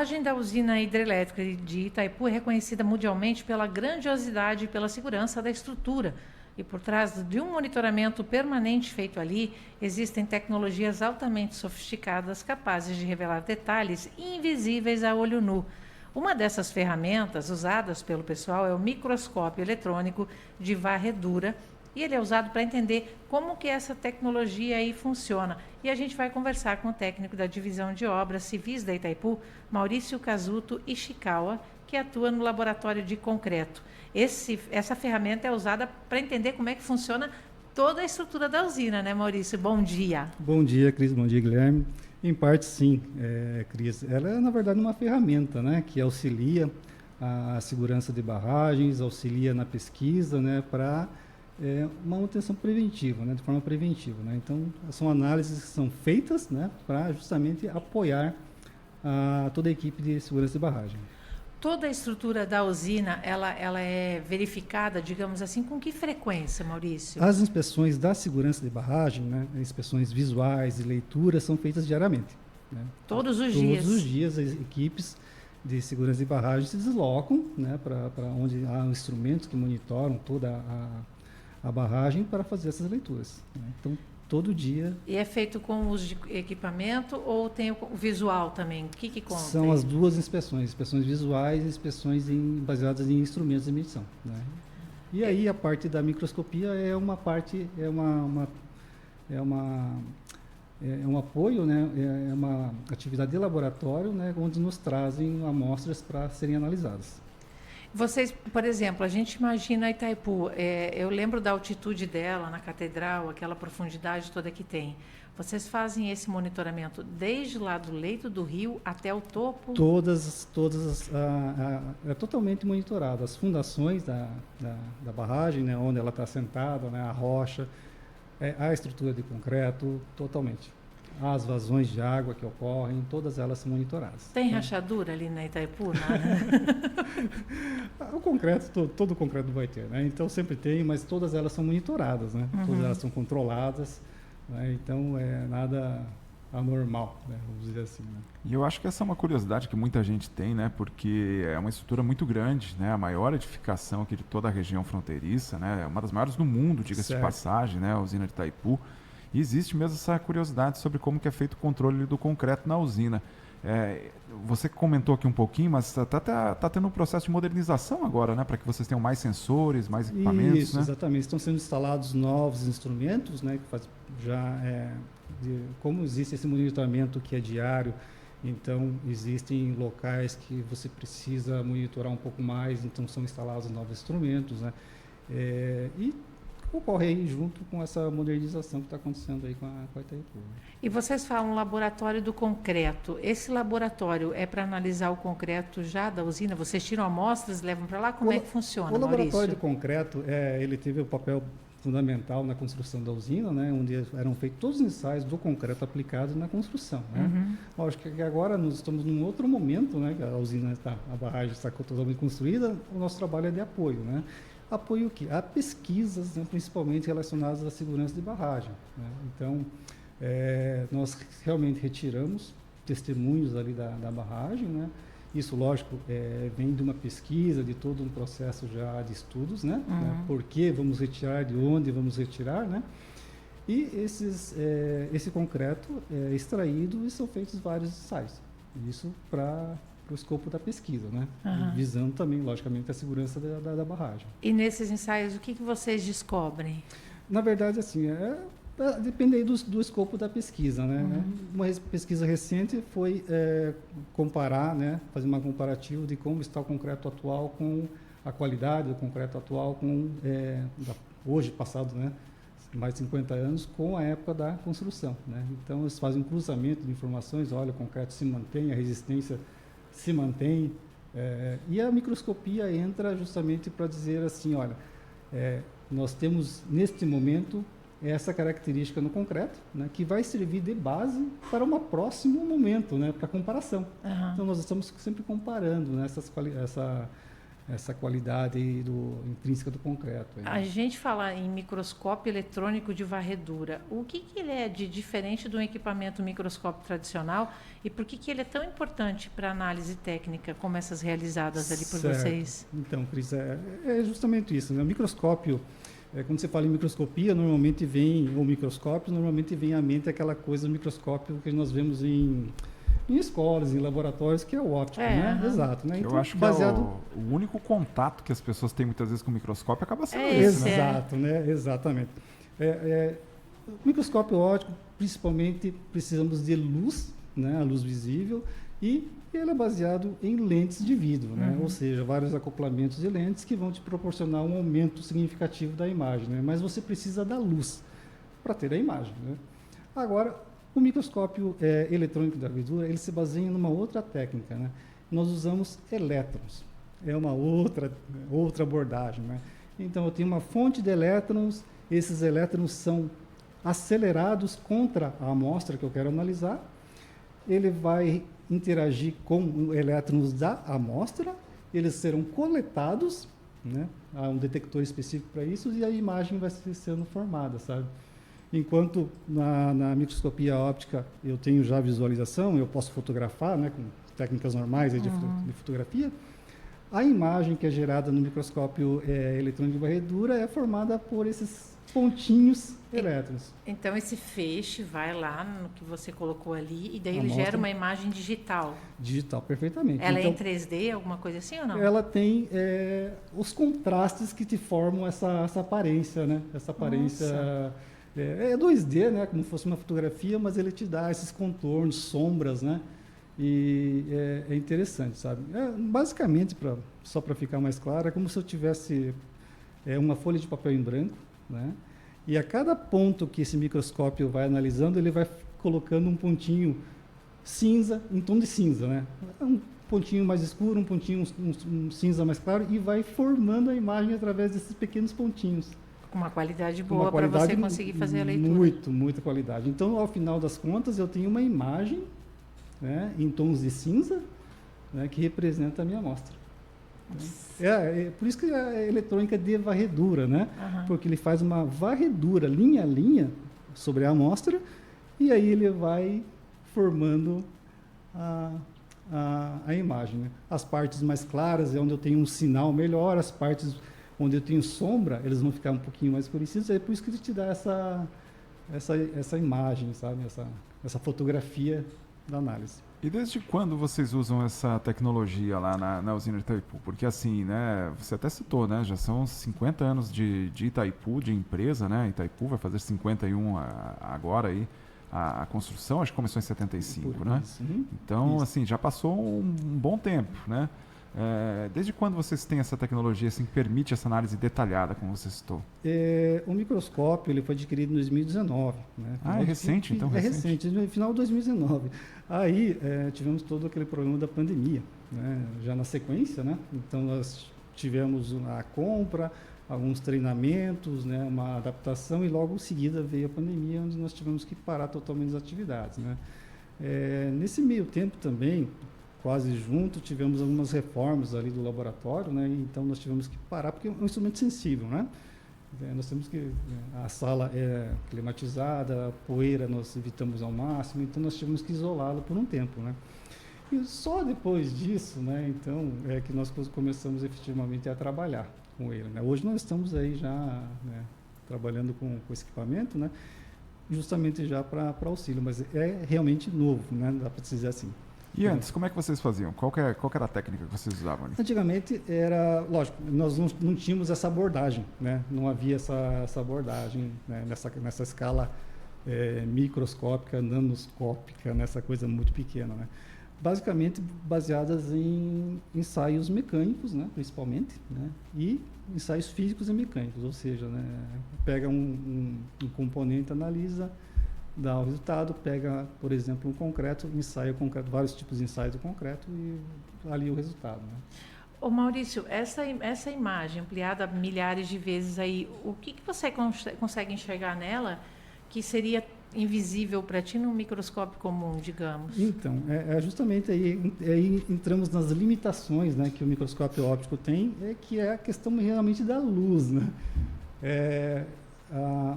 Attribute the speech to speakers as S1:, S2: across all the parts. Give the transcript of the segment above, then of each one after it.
S1: barragem da usina hidrelétrica de Itaipu é reconhecida mundialmente pela grandiosidade e pela segurança da estrutura. E por trás de um monitoramento permanente feito ali, existem tecnologias altamente sofisticadas capazes de revelar detalhes invisíveis a olho nu. Uma dessas ferramentas usadas pelo pessoal é o microscópio eletrônico de varredura, e ele é usado para entender como que essa tecnologia aí funciona. E a gente vai conversar com o técnico da Divisão de Obras Civis da Itaipu, Maurício Kazuto Ishikawa, que atua no laboratório de concreto. Essa ferramenta é usada para entender como é que funciona toda a estrutura da usina, né, Maurício? Bom dia.
S2: Bom dia, Cris. Bom dia, Guilherme. Em parte, sim, Cris. Ela é, na verdade, uma ferramenta, né, que auxilia a segurança de barragens, auxilia na pesquisa, né, para uma manutenção preventiva, né, de forma preventiva, né? Então, são análises que são feitas, né, para justamente apoiar toda a equipe de segurança de barragem.
S1: Toda a estrutura da usina, ela é verificada, digamos assim, com que frequência, Maurício?
S2: As inspeções da segurança de barragem, né, inspeções visuais e leituras são feitas diariamente, né?
S1: Todos os dias?
S2: Todos os dias as equipes de segurança de barragem se deslocam, né, para onde há instrumentos que monitoram toda a barragem para fazer essas leituras, né? Então, todo dia.
S1: E é feito com uso de equipamento ou tem o visual também? O que conta?
S2: São as duas inspeções visuais e inspeções baseadas em instrumentos de medição, né? E aí a parte da microscopia é uma parte, é um apoio, né? É uma atividade de laboratório, né, onde nos trazem amostras para serem analisadas.
S1: Vocês, por exemplo, a gente imagina Itaipu, eu lembro da altitude dela na catedral, aquela profundidade toda que tem. Vocês fazem esse monitoramento desde lá do leito do rio até o topo?
S2: É totalmente monitorado. As fundações da barragem, né, onde ela está assentada, né, a rocha, a estrutura de concreto, totalmente. As vazões de água que ocorrem, todas elas são monitoradas.
S1: Tem rachadura ali na Itaipu?
S2: O concreto, todo o concreto vai ter, né? Então sempre tem, mas todas elas são monitoradas, né?
S1: Uhum.
S2: Todas elas são controladas, né? Então é nada anormal, né? Vamos dizer assim, né?
S3: E eu acho que essa é uma curiosidade que muita gente tem, né? Porque é uma estrutura muito grande, né? A maior edificação aqui de toda a região fronteiriça, né? É uma das maiores do mundo, diga-se de passagem, né? A usina de Itaipu. E existe mesmo essa curiosidade sobre como que é feito o controle do concreto na usina. Você comentou aqui um pouquinho, mas está tendo um processo de modernização agora, né? Para que vocês tenham mais sensores, mais equipamentos.
S2: Isso,
S3: né?
S2: Exatamente. Estão sendo instalados novos instrumentos, né? Como existe esse monitoramento que é diário, então existem locais que você precisa monitorar um pouco mais, então são instalados novos instrumentos, né? E ocorre aí junto com essa modernização que está acontecendo aí com a Itaipu.
S1: E vocês falam laboratório do concreto. Esse laboratório é para analisar o concreto já da usina? Vocês tiram amostras e levam para lá? Como é que funciona,
S2: O laboratório
S1: Maurício?
S2: de concreto, ele teve um papel fundamental na construção da usina, né, onde eram feitos todos os ensaios do concreto aplicado na construção, né?
S1: Uhum.
S2: Lógico que agora nós estamos num outro momento, né, que a barragem está totalmente construída, o nosso trabalho é de apoio, né? Apoio o quê? A pesquisas, né, principalmente relacionadas à segurança de barragem, né? Então, nós realmente retiramos testemunhos ali da barragem, né? Isso, lógico, vem de uma pesquisa, de todo um processo já de estudos, né?
S1: Uhum.
S2: Né? Por que vamos retirar, de onde vamos retirar, né? E esse concreto é extraído e são feitos vários ensaios. Isso para o escopo da pesquisa, né?
S1: Uhum.
S2: Visando também, logicamente, a segurança da barragem.
S1: E nesses ensaios, o que vocês descobrem?
S2: Na verdade, assim, depende aí do escopo da pesquisa, né?
S1: Uhum.
S2: Uma pesquisa recente foi comparar, né? Fazer uma comparativa de como está o concreto atual com a qualidade do concreto atual hoje, passado, né? Mais de 50 anos, com a época da construção, né? Então, eles fazem um cruzamento de informações, olha, o concreto se mantém, a resistência se mantém, e a microscopia entra justamente para dizer assim, olha, nós temos, neste momento, essa característica no concreto, né, que vai servir de base para um próximo momento, né, para comparação.
S1: Uhum.
S2: Então, nós estamos sempre comparando, né, essa qualidade intrínseca do concreto.
S1: A gente fala em microscópio eletrônico de varredura. O que ele é de diferente do equipamento microscópio tradicional e por que ele é tão importante para análise técnica como essas realizadas ali por vocês?
S2: Então, Cris, é justamente isso, né? O microscópio, quando você fala em microscopia, normalmente vem à mente aquela coisa do microscópio que nós vemos em escolas, em laboratórios, que é o óptico, né? Exato, né?
S3: Então, eu acho que o único contato que as pessoas têm muitas vezes com o microscópio acaba sendo esse, né?
S2: Exato, né? Exatamente. O microscópio óptico, principalmente, precisamos de luz, né? A luz visível, e ele é baseado em lentes de vidro, né? Ou seja, vários acoplamentos de lentes que vão te proporcionar um aumento significativo da imagem, né? Mas você precisa da luz para ter a imagem, né? Agora, o microscópio eletrônico da varredura, ele se baseia numa outra técnica, né? Nós usamos elétrons. É uma outra abordagem, né? Então, eu tenho uma fonte de elétrons, esses elétrons são acelerados contra a amostra que eu quero analisar, ele vai interagir com elétrons da amostra, eles serão coletados, né? Há um detector específico para isso, e a imagem vai sendo formada, sabe? Enquanto na microscopia óptica eu tenho já visualização, eu posso fotografar, né, com técnicas normais de fotografia, a imagem que é gerada no microscópio eletrônico de varredura é formada por esses pontinhos elétrons.
S1: Então, esse feixe vai lá no que você colocou ali e daí ele gera uma imagem digital.
S2: Digital, perfeitamente.
S1: Ela
S2: então,
S1: é em 3D, alguma coisa assim ou não?
S2: Ela tem os contrastes que te formam essa aparência, né? Essa aparência... É 2D, né? Como se fosse uma fotografia, mas ele te dá esses contornos, sombras, né? E é interessante, sabe? Basicamente, só para ficar mais claro, é como se eu tivesse uma folha de papel em branco, né? E a cada ponto que esse microscópio vai analisando, ele vai colocando um pontinho cinza, em tom de cinza, né? Um pontinho mais escuro, um pontinho um cinza mais claro, e vai formando a imagem através desses pequenos pontinhos.
S1: Com uma qualidade boa para você conseguir fazer a leitura.
S2: Muita qualidade. Então, ao final das contas, eu tenho uma imagem, né, em tons de cinza, né, que representa a minha amostra. Por isso que é eletrônica de varredura, né? Porque ele faz uma varredura linha a linha sobre a amostra e aí ele vai formando a imagem, né? As partes mais claras é onde eu tenho um sinal melhor, as partes onde eu tenho sombra, eles vão ficar um pouquinho mais escurecidos, é por isso que ele te dá essa imagem, sabe? Essa fotografia da análise.
S3: E desde quando vocês usam essa tecnologia lá na usina de Itaipu? Porque assim, né, você até citou, né, já são 50 anos de Itaipu, de empresa, né? Itaipu vai fazer 51 agora aí. A construção, acho que começou em 75, né? Então, assim, já passou um bom tempo, né? Desde quando vocês têm essa tecnologia assim, que permite essa análise detalhada, como você citou?
S2: O microscópio ele foi adquirido em 2019. Né?
S3: É recente, então?
S2: É recente, no final de 2019. Aí tivemos todo aquele problema da pandemia, né? Já na sequência, né? Então nós tivemos a compra, alguns treinamentos, né? Uma adaptação e logo em seguida veio a pandemia, onde nós tivemos que parar totalmente as atividades, né? Nesse meio tempo também, quase junto, tivemos algumas reformas ali do laboratório, né? Então nós tivemos que parar porque é um instrumento sensível, né? Nós temos que a sala é climatizada, a poeira nós evitamos ao máximo, então nós tivemos que isolá-lo por um tempo, né? E só depois disso, né? Então é que nós começamos efetivamente a trabalhar com ele, né? Hoje nós estamos aí já, né, trabalhando com esse equipamento, né? Justamente já para auxílio, mas é realmente novo, né? Dá para dizer assim.
S3: E antes, como é que vocês faziam? Qual era a técnica que vocês usavam ali?
S2: Antigamente era, lógico, nós não tínhamos essa abordagem, né? Não havia essa abordagem, né? nessa escala microscópica, nanoscópica, nessa coisa muito pequena, né? Basicamente baseadas em ensaios mecânicos, né? Principalmente, né? E ensaios físicos e mecânicos, ou seja, né? Pega um componente, analisa, dá o resultado, pega, por exemplo, um concreto, ensaia o concreto, vários tipos de ensaios do concreto e ali o resultado, né?
S1: Ô Maurício, essa imagem ampliada milhares de vezes aí, o que você consegue enxergar nela que seria invisível para ti num microscópio comum, digamos?
S2: Então, justamente aí entramos nas limitações, né, que o microscópio óptico tem, que é a questão realmente da luz, né?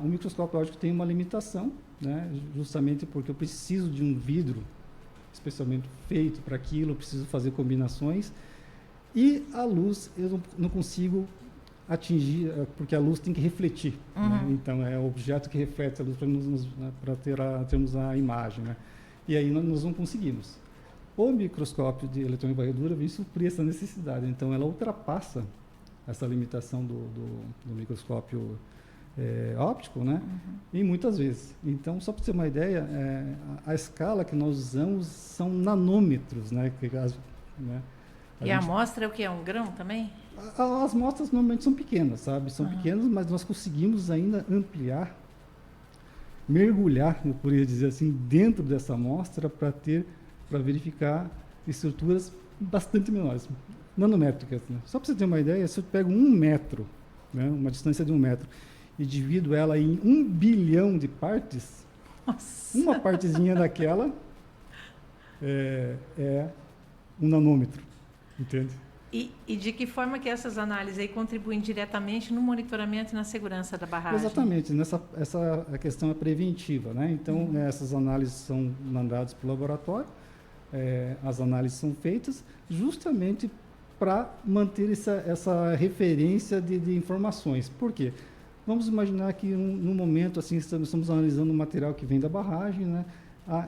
S2: O microscópio óptico tem uma limitação, né, justamente porque eu preciso de um vidro especialmente feito para aquilo, eu preciso fazer combinações, e a luz eu não consigo atingir, porque a luz tem que refletir, né? Então é o objeto que reflete a luz para termos a imagem, né? E aí nós não conseguimos. O microscópio de eletrônica e varredura vem suprir essa necessidade, então ela ultrapassa essa limitação do microscópio óptico, né? E muitas vezes. Então, só para ter uma ideia, a escala que nós usamos são nanômetros, né?
S1: E a amostra é o que? É um grão também?
S2: As amostras normalmente são pequenas, sabe? São pequenas, mas nós conseguimos ainda ampliar, mergulhar, eu poderia dizer assim, dentro dessa amostra para verificar estruturas bastante menores, nanométricas, né? Só para você ter uma ideia, se eu pego 1 metro, né, uma distância de 1 metro, e divido ela em 1 bilhão de partes,
S1: nossa,
S2: uma partezinha daquela é um nanômetro, entende?
S1: E de que forma que essas análises aí contribuem diretamente no monitoramento e na segurança da barragem?
S2: Exatamente, a questão é preventiva, né? Então, essas análises são mandadas para o laboratório, as análises são feitas justamente para manter essa referência de informações. Por quê? Vamos imaginar que no momento assim estamos analisando um material que vem da barragem, né?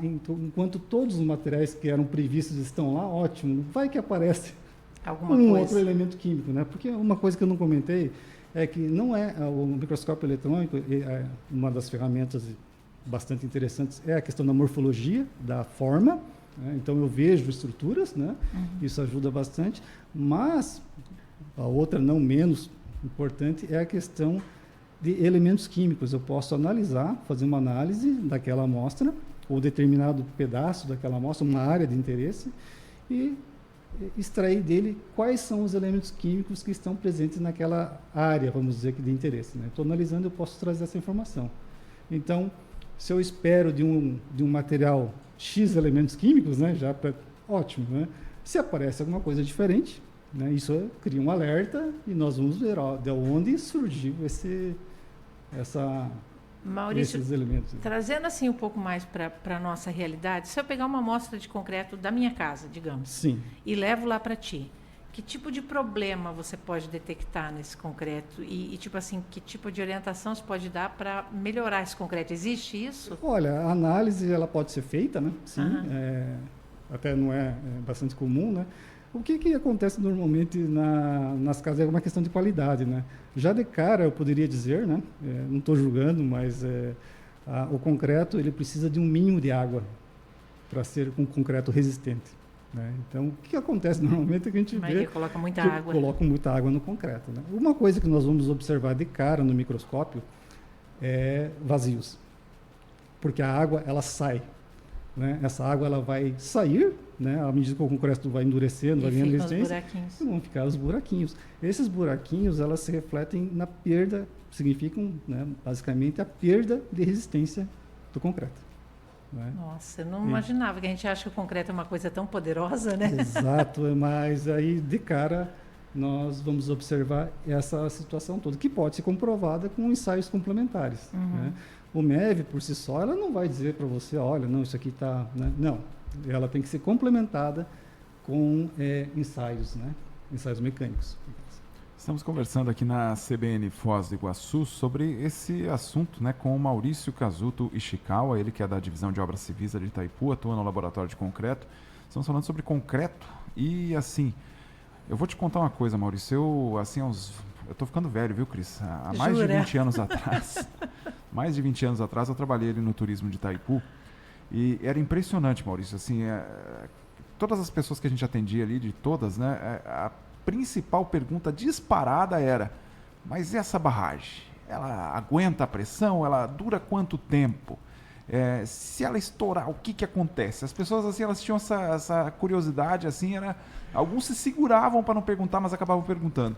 S2: Enquanto todos os materiais que eram previstos estão lá, ótimo, vai que aparece outro elemento químico, né? Porque uma coisa que eu não comentei é que não é o microscópio eletrônico, uma das ferramentas bastante interessantes é a questão da morfologia, da forma, né? Então eu vejo estruturas, né? Isso ajuda bastante, mas a outra não menos importante é a questão de elementos químicos. Eu posso analisar, fazer uma análise daquela amostra, ou determinado pedaço daquela amostra, uma área de interesse, e extrair dele quais são os elementos químicos que estão presentes naquela área, vamos dizer, de interesse, né? Estou analisando, eu posso trazer essa informação. Então, se eu espero de um material X elementos químicos, né, ótimo, né? Se aparece alguma coisa diferente, né, isso cria um alerta e nós vamos ver de onde surgiu
S1: Maurício,
S2: esses elementos.
S1: Trazendo assim um pouco mais para a nossa realidade, se eu pegar uma amostra de concreto da minha casa, digamos,
S2: sim,
S1: e levo lá para ti, que tipo de problema você pode detectar nesse concreto e tipo assim, que tipo de orientação você pode dar para melhorar esse concreto? Existe isso?
S2: Olha, a análise ela pode ser feita, né? Sim, até não é bastante comum, né? O que acontece normalmente nas casas é uma questão de qualidade, né? Já de cara eu poderia dizer, né? Não estou julgando, mas o concreto ele precisa de um mínimo de água para ser um concreto resistente, né? Então o que acontece normalmente é que a gente vê
S1: coloca muita água.
S2: Colocam muita água no concreto, né? Uma coisa que nós vamos observar de cara no microscópio é vazios, porque a água ela sai, né? Essa água ela vai sair, né? À medida que o concreto vai endurecendo, vai ganhando resistência, e vão ficar os buraquinhos. Esses buraquinhos elas se refletem na perda, significam, né, basicamente a perda de resistência do concreto, né?
S1: Nossa, eu não imaginava que a gente acha que o concreto é uma coisa tão poderosa, né?
S2: Exato, mas aí de cara nós vamos observar essa situação toda, que pode ser comprovada com ensaios complementares, né? O MEV, por si só, ela não vai dizer para você, olha, não, isso aqui está... Né? Não, ela tem que ser complementada com ensaios, né? Ensaios mecânicos.
S3: Estamos conversando aqui na CBN Foz do Iguaçu sobre esse assunto, né, com o Maurício Kazuto Ishikawa, ele que é da Divisão de Obras Civis de Itaipu, atua no Laboratório de Concreto. Estamos falando sobre concreto e, assim, eu vou te contar uma coisa, Maurício, eu estou ficando velho, viu, Cris? Há mais de 20 anos atrás, eu trabalhei ali no turismo de Itaipu e era impressionante, Maurício, assim, todas as pessoas que a gente atendia ali, de todas, né, a principal pergunta disparada era, mas essa barragem, ela aguenta a pressão? Ela dura quanto tempo? Se ela estourar, o que acontece? As pessoas, assim, elas tinham essa curiosidade, assim, alguns se seguravam para não perguntar, mas acabavam perguntando.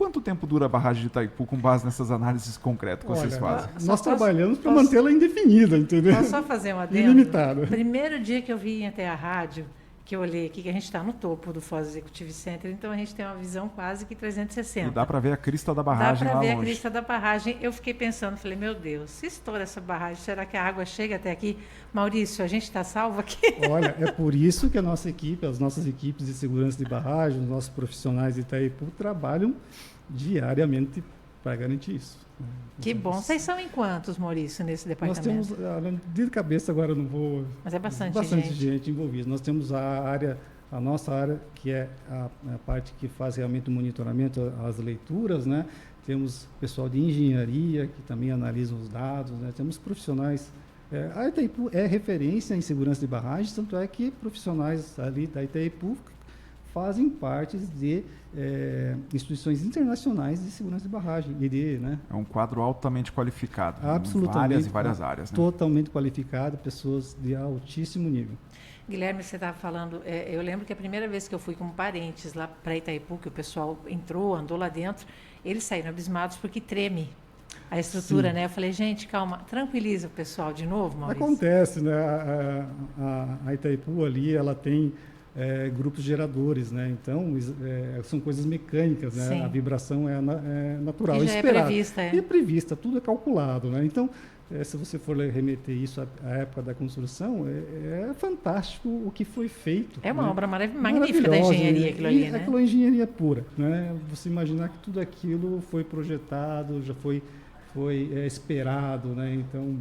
S3: quanto tempo dura a barragem de Itaipu com base nessas análises concretas que vocês fazem?
S2: Nós trabalhamos para mantê-la indefinida, entendeu?
S1: Posso só fazer uma adendo?
S2: Ilimitada.
S1: Primeiro dia que eu vim até a rádio, que eu olhei aqui, que a gente está no topo do Foz Executive Center, então a gente tem uma visão quase que 360.
S3: E dá para ver a crista da barragem lá longe.
S1: Dá para ver a crista da barragem. Eu fiquei pensando, falei, meu Deus, se estoura essa barragem, será que a água chega até aqui? Maurício, a gente está salvo aqui?
S2: Olha, é por isso que a nossa equipe, as nossas equipes de segurança de barragem, os nossos profissionais de Itaipu trabalham diariamente para garantir isso.
S1: Que bom. Vocês são em quantos, Maurício, nesse departamento?
S2: Nós temos, de cabeça agora eu não vou...
S1: Mas é bastante
S2: gente envolvida. Nós temos a nossa área, que é a parte que faz realmente o monitoramento, as leituras, né? Temos pessoal de engenharia, que também analisa os dados, né? Temos profissionais... a Itaipu é referência em segurança de barragens, tanto é que profissionais ali da Itaipu fazem parte de instituições internacionais de segurança de barragem. Né?
S3: É um quadro altamente qualificado,
S2: absolutamente,
S3: em várias e várias áreas. Né?
S2: Totalmente qualificado, pessoas de altíssimo nível.
S1: Guilherme, você estava falando, eu lembro que a primeira vez que eu fui com parentes lá para Itaipu, que o pessoal entrou, andou lá dentro, eles saíram abismados porque treme a estrutura, sim, né? Eu falei, gente, calma, tranquiliza o pessoal de novo, Maurício.
S2: Acontece, né? A Itaipu ali, ela tem grupos geradores, né? Então, são coisas mecânicas, né? Sim. A vibração é natural,
S1: e já
S2: esperada.
S1: É prevista,
S2: E é prevista, tudo é calculado, né? Então, se você for remeter isso à época da construção, é fantástico o que foi feito.
S1: É uma obra magnífica da engenharia, aquilo ali, né?
S2: Aquilo é engenharia pura, né? Você imaginar que tudo aquilo foi projetado, já foi esperado, né? Então,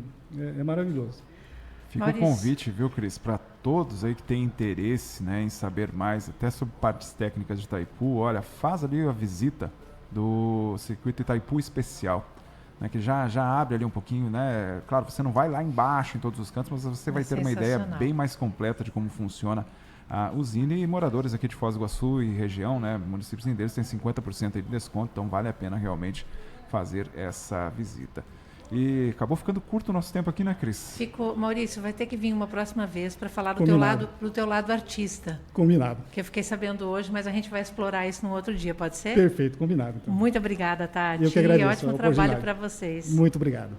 S2: é maravilhoso.
S3: Fica o convite, viu, Cris, para todos aí que têm interesse, né, em saber mais, até sobre partes técnicas de Itaipu. Olha, faz ali a visita do Circuito Itaipu Especial, né, que já abre ali um pouquinho, né? Claro, você não vai lá embaixo em todos os cantos, mas você vai ter uma ideia bem mais completa de como funciona a usina, e moradores aqui de Foz do Iguaçu e região, né, municípios deles têm 50% de desconto, então vale a pena realmente fazer essa visita. E acabou ficando curto o nosso tempo aqui, né, Cris?
S1: Ficou. Maurício, vai ter que vir uma próxima vez para falar do teu lado artista.
S2: Combinado.
S1: Que eu fiquei sabendo hoje, mas a gente vai explorar isso no outro dia, pode ser?
S2: Perfeito, combinado. Então.
S1: Muito obrigada, Tati.
S2: Eu que agradeço.
S1: E ótimo trabalho para vocês.
S2: Muito obrigado.